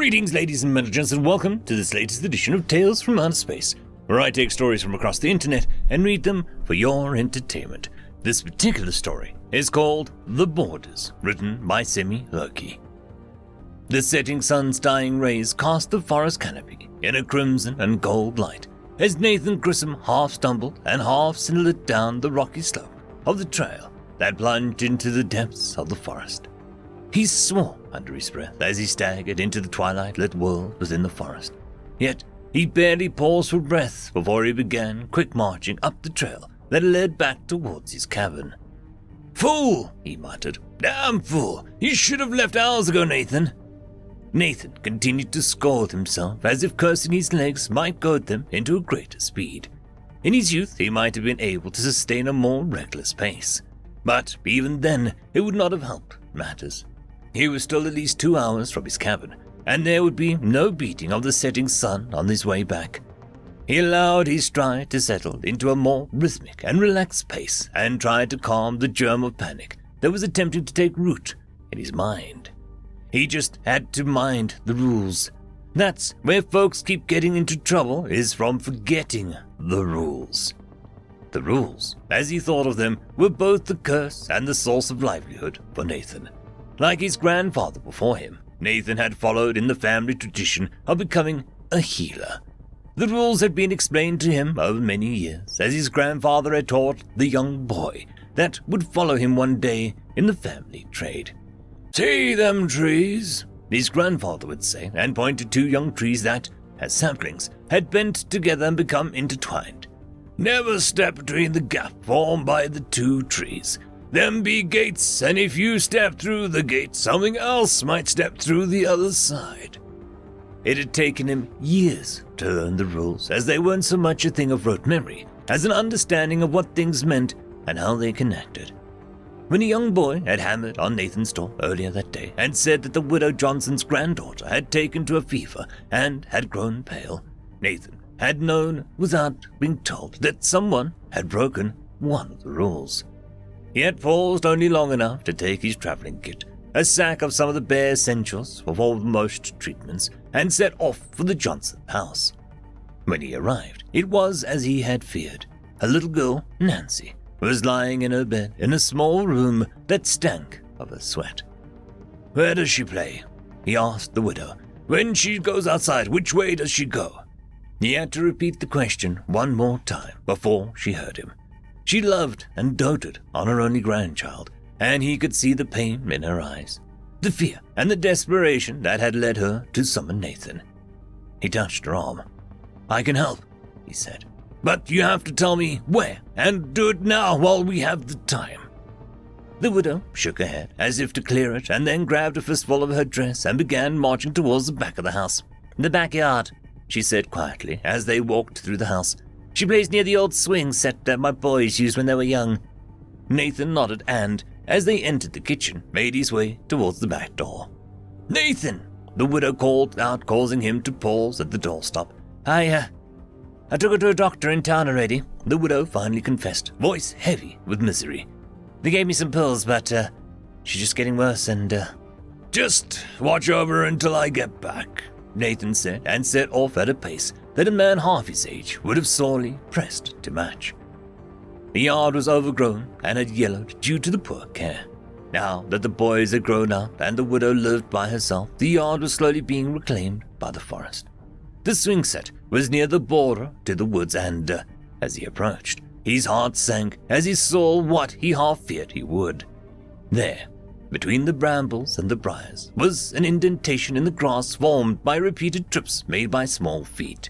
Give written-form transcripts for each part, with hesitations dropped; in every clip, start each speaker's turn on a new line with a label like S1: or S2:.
S1: Greetings, ladies and gentlemen, and welcome to this latest edition of Tales from Outer Space, where I take stories from across the internet and read them for your entertainment. This particular story is called The Borders, written by Semi Loki. The setting sun's dying rays cast the forest canopy in a crimson and gold light as Nathan Grissom half stumbled and half sidled down the rocky slope of the trail that plunged into the depths of the forest. He swore under his breath as he staggered into the twilight-lit world within the forest. Yet he barely paused for breath before he began quick marching up the trail that led back towards his cabin. "Fool!" he muttered. "Damn fool! You should have left hours ago, Nathan!" Nathan continued to scold himself as if cursing his legs might goad them into a greater speed. In his youth he might have been able to sustain a more reckless pace, but even then it would not have helped matters. He was still at least 2 hours from his cabin, and there would be no beating of the setting sun on his way back. He allowed his stride to settle into a more rhythmic and relaxed pace and tried to calm the germ of panic that was attempting to take root in his mind. He just had to mind the rules. That's where folks keep getting into trouble, is from forgetting the rules. The rules, as he thought of them, were both the curse and the source of livelihood for Nathan. Like his grandfather before him, Nathan had followed in the family tradition of becoming a healer. The rules had been explained to him over many years, as his grandfather had taught the young boy that would follow him one day in the family trade. "See them trees?" his grandfather would say, and point to 2 young trees that, as saplings, had bent together and become intertwined. "Never step between the gap formed by the 2 trees. Them be gates, and if you step through the gate, something else might step through the other side." It had taken him years to learn the rules, as they weren't so much a thing of rote memory as an understanding of what things meant and how they connected. When a young boy had hammered on Nathan's door earlier that day and said that the widow Johnson's granddaughter had taken to a fever and had grown pale, Nathan had known without being told that someone had broken one of the rules. He had paused only long enough to take his traveling kit, a sack of some of the bare essentials for most treatments, and set off for the Johnson house. When he arrived, it was as he had feared. A little girl, Nancy, was lying in her bed in a small room that stank of her sweat. "Where does she play?" he asked the widow. "When she goes outside, which way does she go?" He had to repeat the question one more time before she heard him. She loved and doted on her only grandchild, and he could see the pain in her eyes, the fear and the desperation that had led her to summon Nathan. He touched her arm. "I can help," he said, "but you have to tell me where, and do it now while we have the time." The widow shook her head as if to clear it, and then grabbed a fistful of her dress and began marching towards the back of the house. "The backyard," she said quietly as they walked through the house. "She plays near the old swing set that my boys used when they were young." Nathan nodded and, as they entered the kitchen, made his way towards the back door. "Nathan!" the widow called out, causing him to pause at the doorstep. I took her to a doctor in town already," the widow finally confessed, voice heavy with misery. "They gave me some pills, but she's just getting worse and "Just watch over her until I get back," Nathan said, and set off at a pace that a man half his age would have sorely pressed to match. The yard was overgrown and had yellowed due to the poor care. Now that the boys had grown up and the widow lived by herself, the yard was slowly being reclaimed by the forest. The swing set was near the border to the woods and, as he approached, his heart sank as he saw what he half feared he would. There, between the brambles and the briars, was an indentation in the grass formed by repeated trips made by small feet.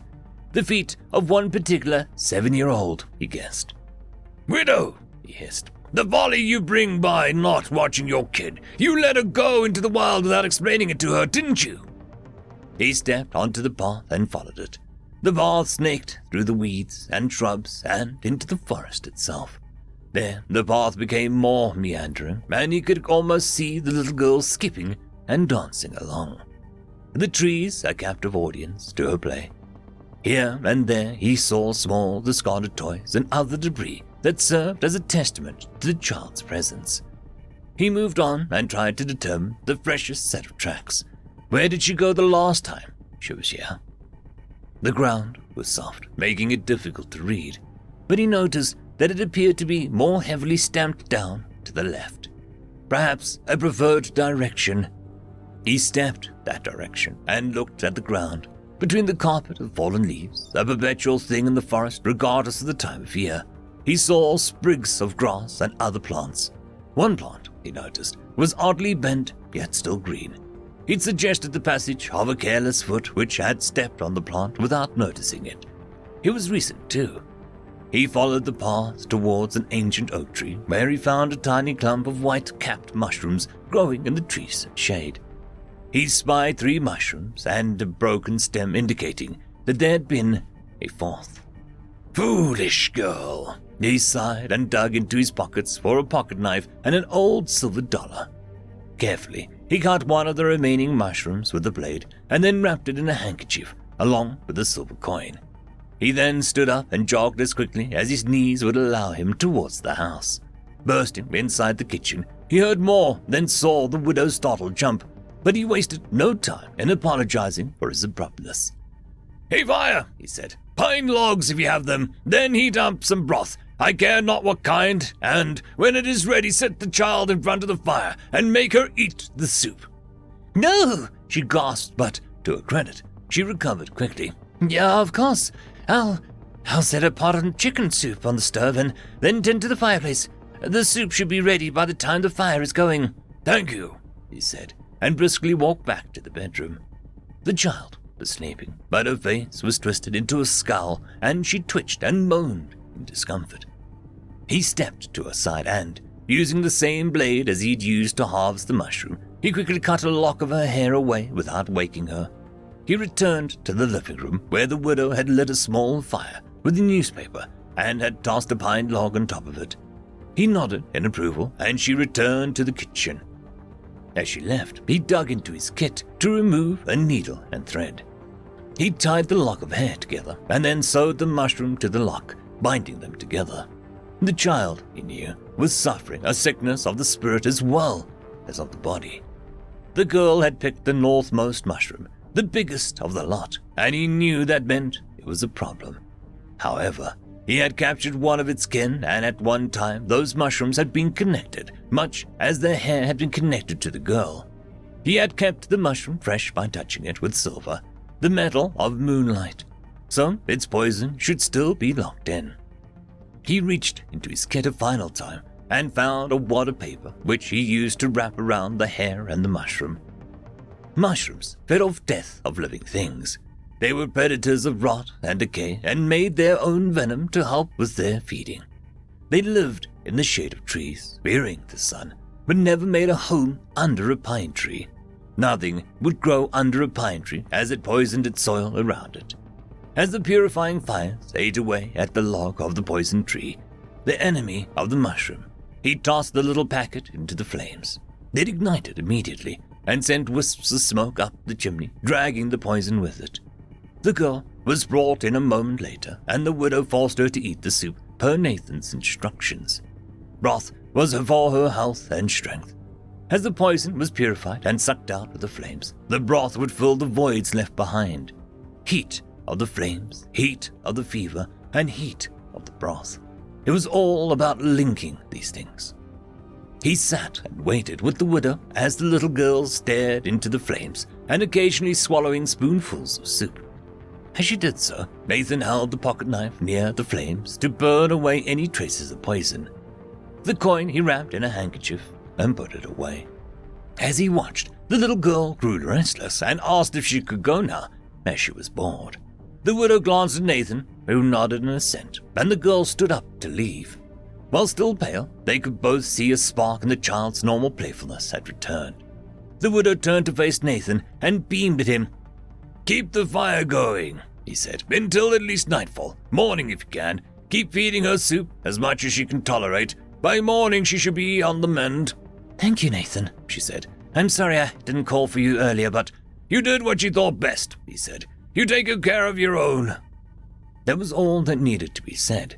S1: The feet of one particular 7-year-old, he guessed. "Widow," he hissed, "the folly you bring by not watching your kid. You let her go into the wild without explaining it to her, didn't you?" He stepped onto the path and followed it. The path snaked through the weeds and shrubs and into the forest itself. There, the path became more meandering, and he could almost see the little girl skipping and dancing along. The trees a captive audience to her play. Here and there he saw small discarded toys and other debris that served as a testament to the child's presence. He moved on and tried to determine the freshest set of tracks. Where did she go the last time she was here? The ground was soft, making it difficult to read, but he noticed that it appeared to be more heavily stamped down to the left. Perhaps a preferred direction. He stepped that direction and looked at the ground. Between the carpet of fallen leaves, a perpetual thing in the forest regardless of the time of year, he saw sprigs of grass and other plants. One plant, he noticed, was oddly bent yet still green. He'd suggested the passage of a careless foot which had stepped on the plant without noticing it. It was recent, too. He followed the path towards an ancient oak tree where he found a tiny clump of white-capped mushrooms growing in the tree's shade. He spied 3 mushrooms and a broken stem indicating that there had been a 4th. Foolish girl, he sighed and dug into his pockets for a pocket knife and an old silver dollar. Carefully, he cut one of the remaining mushrooms with the blade and then wrapped it in a handkerchief along with the silver coin. He then stood up and jogged as quickly as his knees would allow him towards the house. Bursting inside the kitchen, he heard more, then saw the widow's startled jump, but he wasted no time in apologizing for his abruptness. "Hey, fire," he said. "Pine logs if you have them, then heat up some broth. I care not what kind, and when it is ready, set the child in front of the fire and make her eat the soup." "No," she gasped, but to her credit, she recovered quickly. "Yeah, of course. I'll set a pot of chicken soup on the stove and then tend to the fireplace. The soup should be ready by the time the fire is going." "Thank you," he said, and briskly walked back to the bedroom. The child was sleeping, but her face was twisted into a scowl, and she twitched and moaned in discomfort. He stepped to her side and, using the same blade as he'd used to harvest the mushroom, he quickly cut a lock of her hair away without waking her. He returned to the living room where the widow had lit a small fire with a newspaper and had tossed a pine log on top of it. He nodded in approval, and she returned to the kitchen. As she left, he dug into his kit to remove a needle and thread. He tied the lock of hair together and then sewed the mushroom to the lock, binding them together. The child, he knew, was suffering a sickness of the spirit as well as of the body. The girl had picked the northmost mushroom, the biggest of the lot, and he knew that meant it was a problem. However, he had captured one of its kin, and at one time those mushrooms had been connected, much as their hair had been connected to the girl. He had kept the mushroom fresh by touching it with silver, the metal of moonlight, so its poison should still be locked in. He reached into his kit a final time and found a wad of paper which he used to wrap around the hair and the mushroom. Mushrooms fed off death of living things. They were predators of rot and decay and made their own venom to help with their feeding. They lived in the shade of trees, fearing the sun, but never made a home under a pine tree. Nothing would grow under a pine tree as it poisoned its soil around it. As the purifying fires ate away at the log of the poisoned tree, the enemy of the mushroom, he tossed the little packet into the flames. It ignited immediately and sent wisps of smoke up the chimney, dragging the poison with it. The girl was brought in a moment later, and the widow forced her to eat the soup per Nathan's instructions. Broth was for her health and strength. As the poison was purified and sucked out with the flames, the broth would fill the voids left behind. Heat of the flames, heat of the fever, and heat of the broth. It was all about linking these things. He sat and waited with the widow as the little girl stared into the flames and occasionally swallowing spoonfuls of soup. As she did so, Nathan held the pocket knife near the flames to burn away any traces of poison. The coin he wrapped in a handkerchief and put it away. As he watched, the little girl grew restless and asked if she could go now, as she was bored. The widow glanced at Nathan, who nodded in assent, and the girl stood up to leave. While still pale, they could both see a spark in the child's normal playfulness had returned. The widow turned to face Nathan and beamed at him. "Keep the fire going," he said, "until at least nightfall. Morning if you can. Keep feeding her soup as much as she can tolerate. By morning she should be on the mend." "Thank you, Nathan," she said. "I'm sorry I didn't call for you earlier, but—" "You did what you thought best," he said. "You take good care of your own." That was all that needed to be said.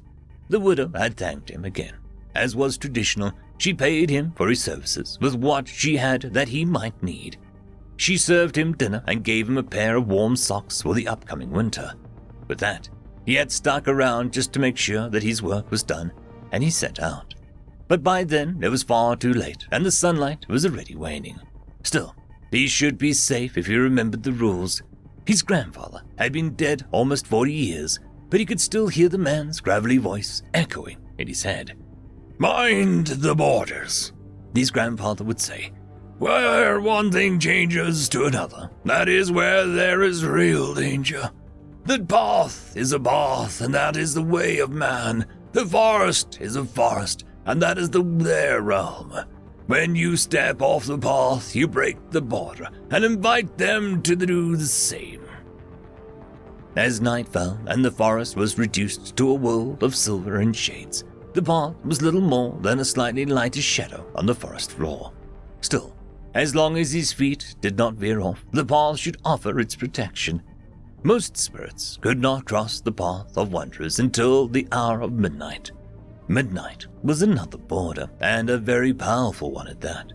S1: The widow had thanked him again. As was traditional, she paid him for his services with what she had that he might need. She served him dinner and gave him a pair of warm socks for the upcoming winter. With that, he had stuck around just to make sure that his work was done, and he set out. But by then, it was far too late, and the sunlight was already waning. Still, he should be safe if he remembered the rules. His grandfather had been dead almost 40 years, but he could still hear the man's gravelly voice echoing in his head. "Mind the borders," his grandfather would say. "Where one thing changes to another, that is where there is real danger. The path is a path, and that is the way of man. The forest is a forest, and that is their realm. When you step off the path, you break the border and invite them to do the same." As night fell and the forest was reduced to a world of silver and shades, the path was little more than a slightly lighter shadow on the forest floor. Still, as long as his feet did not veer off, the path should offer its protection. Most spirits could not cross the path of wanderers until the hour of midnight. Midnight was another border, and a very powerful one at that.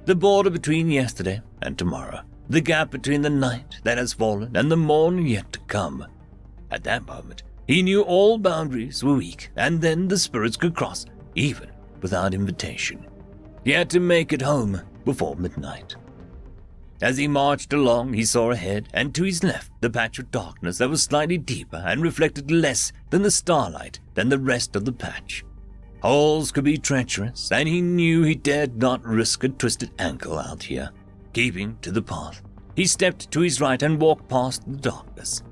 S1: The border between yesterday and tomorrow, the gap between the night that has fallen and the morn yet to come. At that moment, he knew all boundaries were weak, and then the spirits could cross, even without invitation. He had to make it home before midnight. As he marched along, he saw ahead and to his left the patch of darkness that was slightly deeper and reflected less than the starlight than the rest of the patch. Holes could be treacherous, and he knew he dared not risk a twisted ankle out here. Keeping to the path, he stepped to his right and walked past the darkness.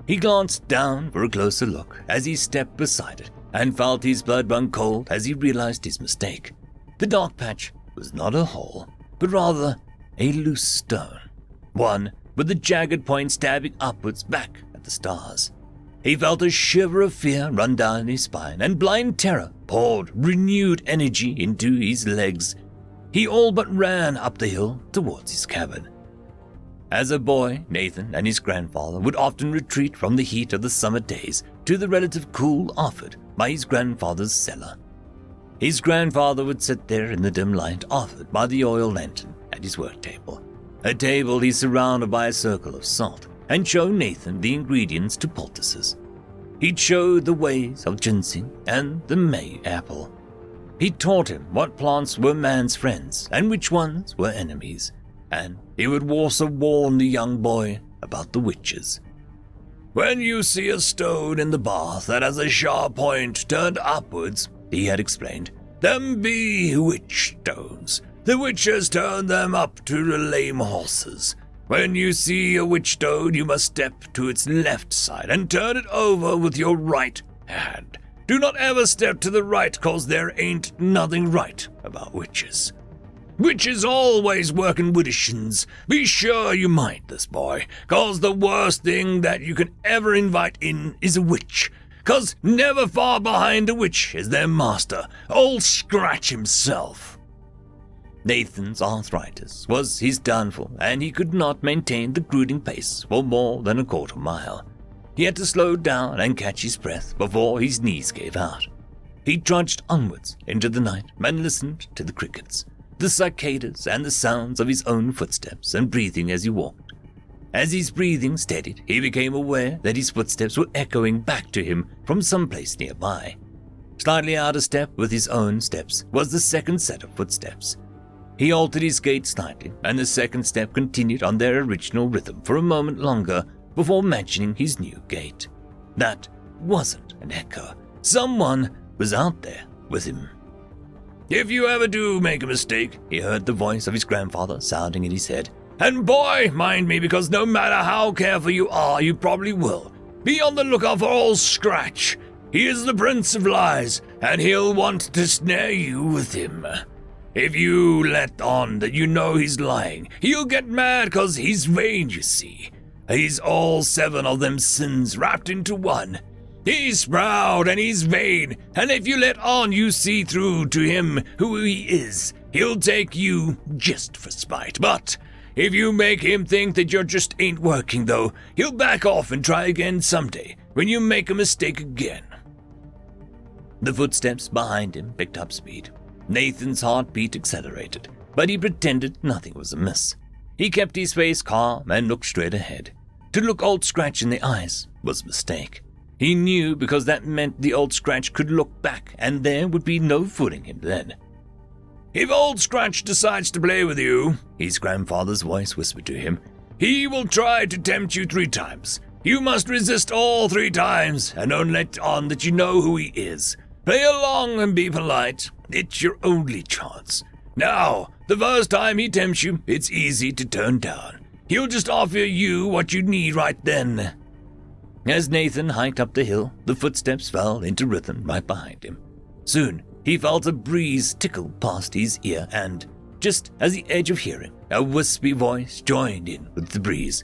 S1: He glanced down for a closer look as he stepped beside it and felt his blood run cold as he realized his mistake. The dark patch was not a hole, but rather a loose stone, one with the jagged point stabbing upwards back at the stars. He felt a shiver of fear run down his spine, and blind terror poured renewed energy into his legs. He all but ran up the hill towards his cabin. As a boy, Nathan and his grandfather would often retreat from the heat of the summer days to the relative cool offered by his grandfather's cellar. His grandfather would sit there in the dim light offered by the oil lantern at his work table, a table he surrounded by a circle of salt, and show Nathan the ingredients to poultices. He'd show the ways of ginseng and the May apple. He taught him what plants were man's friends and which ones were enemies, and he would also warn the young boy about the witches. "When you see a stone in the bath that has a sharp point turned upwards," he had explained, "them be witch stones. The witches turn them up to the lame horses. When you see a witch stone, you must step to its left side and turn it over with your right hand. Do not ever step to the right, cause there ain't nothing right about witches. Witches always working widditions. Be sure you mind this, boy, cause the worst thing that you can ever invite in is a witch. Cause never far behind a witch is their master, old Scratch himself." Nathan's arthritis was his downfall, and he could not maintain the brooding pace for more than a quarter mile. He had to slow down and catch his breath before his knees gave out. He trudged onwards into the night and listened to the crickets, the cicadas, and the sounds of his own footsteps and breathing as he walked. As his breathing steadied, he became aware that his footsteps were echoing back to him from someplace nearby. Slightly out of step with his own steps was the second set of footsteps. He altered his gait slightly, and the second step continued on their original rhythm for a moment longer before matching his new gait. That wasn't an echo. Someone was out there with him. "If you ever do make a mistake," he heard the voice of his grandfather sounding in his head, "and boy, mind me, because no matter how careful you are, you probably will. Be on the lookout for old Scratch. He is the Prince of Lies, and he'll want to snare you with him. If you let on that you know he's lying, he'll get mad 'cause he's vain, you see. He's all 7 of them sins wrapped into one. He's proud and he's vain, and if you let on you see through to him who he is, he'll take you just for spite. But if you make him think that you're just ain't working though, he'll back off and try again someday when you make a mistake again." The footsteps behind him picked up speed. Nathan's heartbeat accelerated, but he pretended nothing was amiss. he kept his face calm and looked straight ahead. To look Old Scratch in the eyes was a mistake. He knew because that meant the Old Scratch could look back and there would be no fooling him then. "If Old Scratch decides to play with you," his grandfather's voice whispered to him, "he will try to tempt you 3 times. You must resist all 3 times and don't let on that you know who he is. Play along and be polite. It's your only chance. Now, the first time he tempts you, it's easy to turn down. He'll just offer you what you need right then." As Nathan hiked up the hill, the footsteps fell into rhythm right behind him. Soon, he felt a breeze tickle past his ear and, just as the edge of hearing, a wispy voice joined in with the breeze.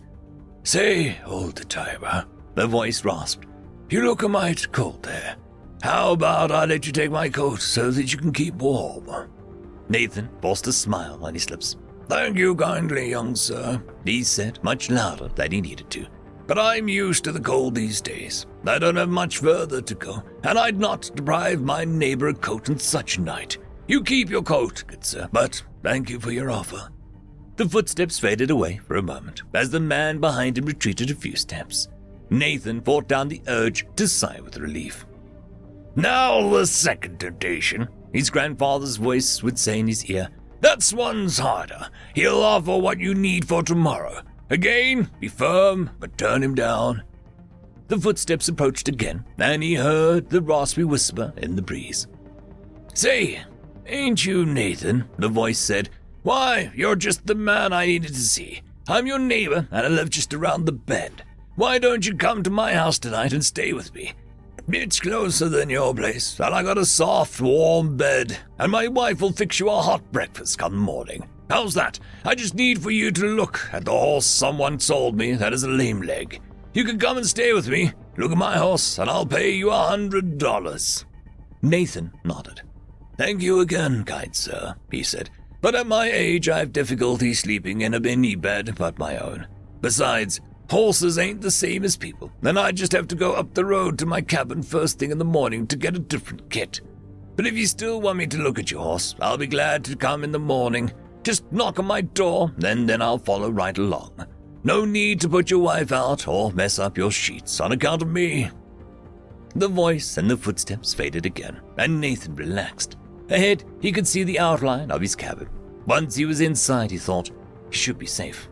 S1: "Say, old-timer," the voice rasped, "you look a mite cold there. How about I let you take my coat so that you can keep warm?" Nathan forced a smile on his lips. "Thank you kindly, young sir," he said much louder than he needed to. "But I'm used to the cold these days. I don't have much further to go, and I'd not deprive my neighbor a coat on such a night. You keep your coat, good sir, but thank you for your offer." The footsteps faded away for a moment as the man behind him retreated a few steps. Nathan fought down the urge to sigh with relief. "Now the second temptation," his grandfather's voice would say in his ear. "That's one's harder. He'll offer what you need for tomorrow. Again, be firm, but turn him down." The footsteps approached again, and he heard the raspy whisper in the breeze. "Say, ain't you Nathan?" the voice said. "Why, you're just the man I needed to see. I'm your neighbor, and I live just around the bend. Why don't you come to my house tonight and stay with me? It's closer than your place, and I got a soft, warm bed, and my wife will fix you a hot breakfast come morning. How's that? I just need for you to look at the horse someone sold me that is a lame leg. You can come and stay with me. Look at my horse, and I'll pay you $100. Nathan nodded. "Thank you again, kind sir," he said. "But at my age, I've difficulty sleeping in a mini bed but my own. Besides, horses ain't the same as people, and I just have to go up the road to my cabin first thing in the morning to get a different kit. But if you still want me to look at your horse, I'll be glad to come in the morning. Just knock on my door, and then I'll follow right along. No need to put your wife out or mess up your sheets on account of me." The voice and the footsteps faded again, and Nathan relaxed. Ahead, he could see the outline of his cabin. Once he was inside, he thought he should be safe.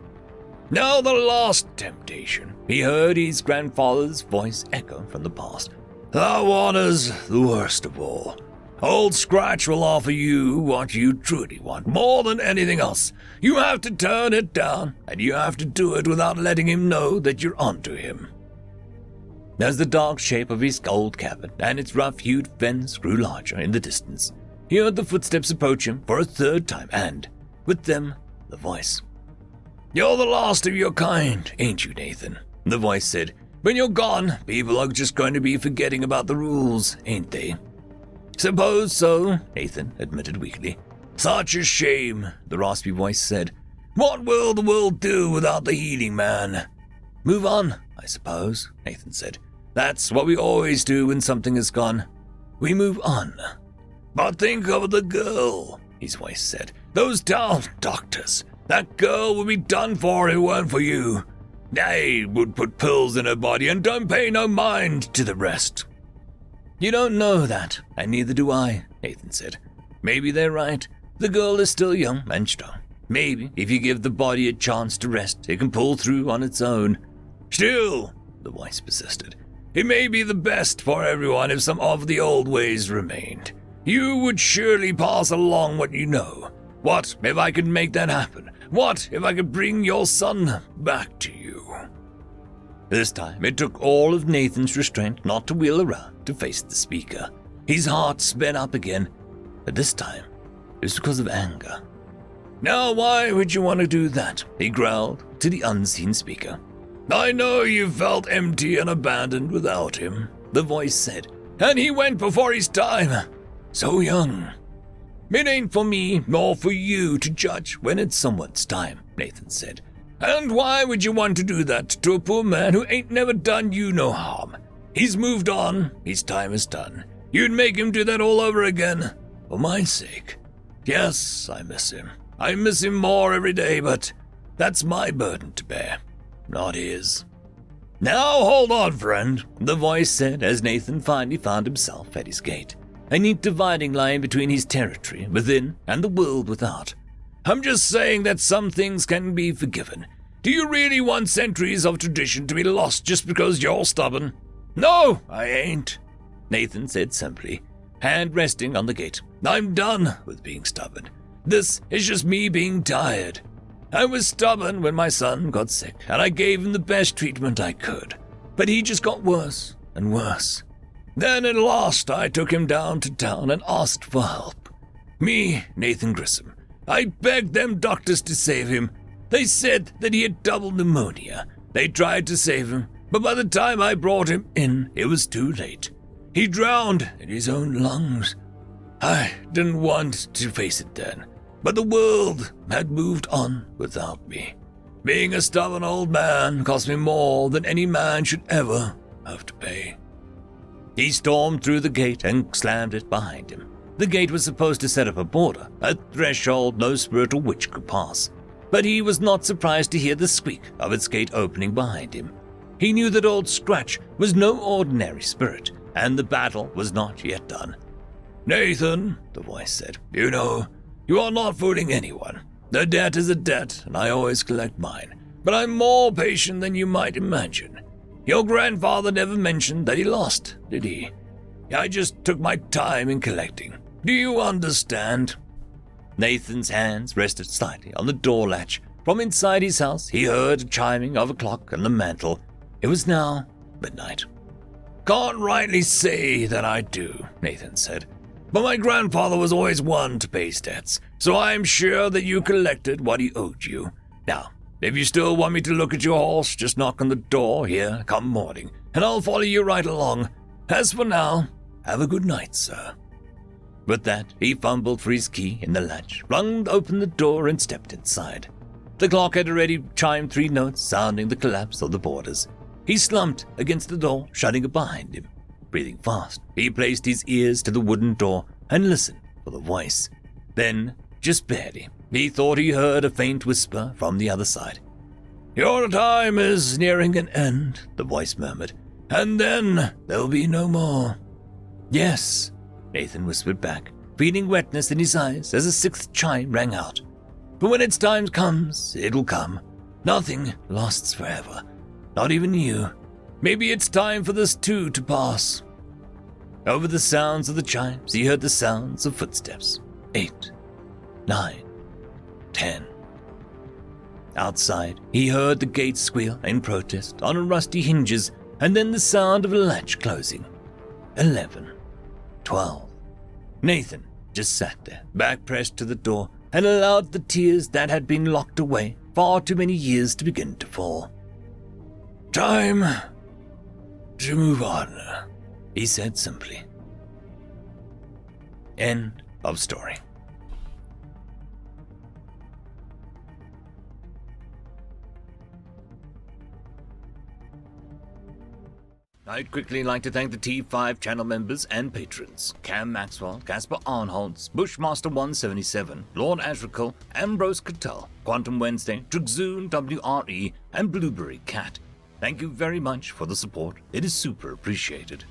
S1: "Now the last temptation," he heard his grandfather's voice echo from the past. "That one is the worst of all. Old Scratch will offer you what you truly want, more than anything else. You have to turn it down, and you have to do it without letting him know that you're onto him." As the dark shape of his old cabin and its rough-hued fence grew larger in the distance, he heard the footsteps approach him for a third time, and, with them, the voice. "You're the last of your kind, ain't you, Nathan?" the voice said. "When you're gone, people are just going to be forgetting about the rules, ain't they?" "Suppose so," Nathan admitted weakly. "Such a shame," the raspy voice said. "What will the world do without the healing man?" "Move on, I suppose," Nathan said. "That's what we always do when something is gone. We move on." "But think of the girl," his voice said. "Those town doctors. That girl would be done for if it weren't for you. They would put pills in her body and don't pay no mind to the rest." "You don't know that, and neither do I," Nathan said. "Maybe they're right. The girl is still young and strong. Maybe if you give the body a chance to rest, it can pull through on its own." "Still," the voice persisted, "it may be the best for everyone if some of the old ways remained. You would surely pass along what you know. What if I could make that happen? What if I could bring your son back to you?" This time, it took all of Nathan's restraint not to wheel around to face the speaker. His heart sped up again, but this time, it was because of anger. "Now why would you want to do that?" he growled to the unseen speaker. "I know you felt empty and abandoned without him," the voice said. "And he went before his time. So young." "It ain't for me nor for you to judge when it's someone's time," Nathan said. "And why would you want to do that to a poor man who ain't never done you no harm? He's moved on. His time is done. You'd make him do that all over again? For my sake. Yes, I miss him. I miss him more every day, but That's my burden to bear, not his. Now hold on, friend, the voice said as Nathan finally found himself at his gate, a neat dividing line between his territory within and the world without. I'm just saying that some things can be forgiven. Do you really want centuries of tradition to be lost just because you're stubborn? No, I ain't, Nathan said simply, hand resting on the gate. I'm done with being stubborn. This is just me being tired. I was stubborn when my son got sick, and I gave him the best treatment I could. But he just got worse and worse. Then at last I took him down to town and asked for help. Me, Nathan Grissom. I begged them doctors to save him. They said that he had double pneumonia. They tried to save him, but by the time I brought him in, it was too late. He drowned in his own lungs. I didn't want to face it then, but the world had moved on without me. Being a stubborn old man cost me more than any man should ever have to pay. He stormed through the gate and slammed it behind him. The gate was supposed to set up a border, a threshold no spirit or witch could pass, but he was not surprised to hear the squeak of its gate opening behind him. He knew that Old Scratch was no ordinary spirit, and the battle was not yet done. Nathan, the voice said, you know, you are not fooling anyone. The debt is a debt, and I always collect mine, but I'm more patient than you might imagine. Your grandfather never mentioned that he lost, did he? I just took my time in collecting. Do you understand? Nathan's hands rested slightly on the door latch. From inside his house, he heard the chiming of a clock on the mantel. It was now midnight. Can't rightly say that I do, Nathan said. But my grandfather was always one to pay his debts, so I am sure that you collected what he owed you. Now, if you still want me to look at your horse, just knock on the door here come morning, and I'll follow you right along. As for now, have a good night, sir. With that, he fumbled for his key in the latch, flung open the door, and stepped inside. The clock had already chimed 3 notes, sounding the collapse of the borders. He slumped against the door, shutting it behind him. Breathing fast, he placed his ears to the wooden door and listened for the voice. Then, just barely, he thought he heard a faint whisper from the other side. Your time is nearing an end, the voice murmured, and then there'll be no more. Yes, Nathan whispered back, feeling wetness in his eyes as a 6th chime rang out. But when its time comes, it'll come. Nothing lasts forever, not even you. Maybe it's time for this too to pass. Over the sounds of the chimes, he heard the sounds of footsteps. 8, 9, 10. Outside, he heard the gate squeal in protest on rusty hinges, and then the sound of a latch closing. 11, 12. Nathan just sat there, back pressed to the door, and allowed the tears that had been locked away far too many years to begin to fall. Time to move on, he said simply. End of story. I'd quickly like to thank the T5 channel members and patrons: Cam Maxwell, Casper Arnholtz, Bushmaster 177, Lord Azrakal, Ambrose Cattell, Quantum Wednesday, Trixoon WRE, and Blueberry Cat. Thank you very much for the support. It is super appreciated.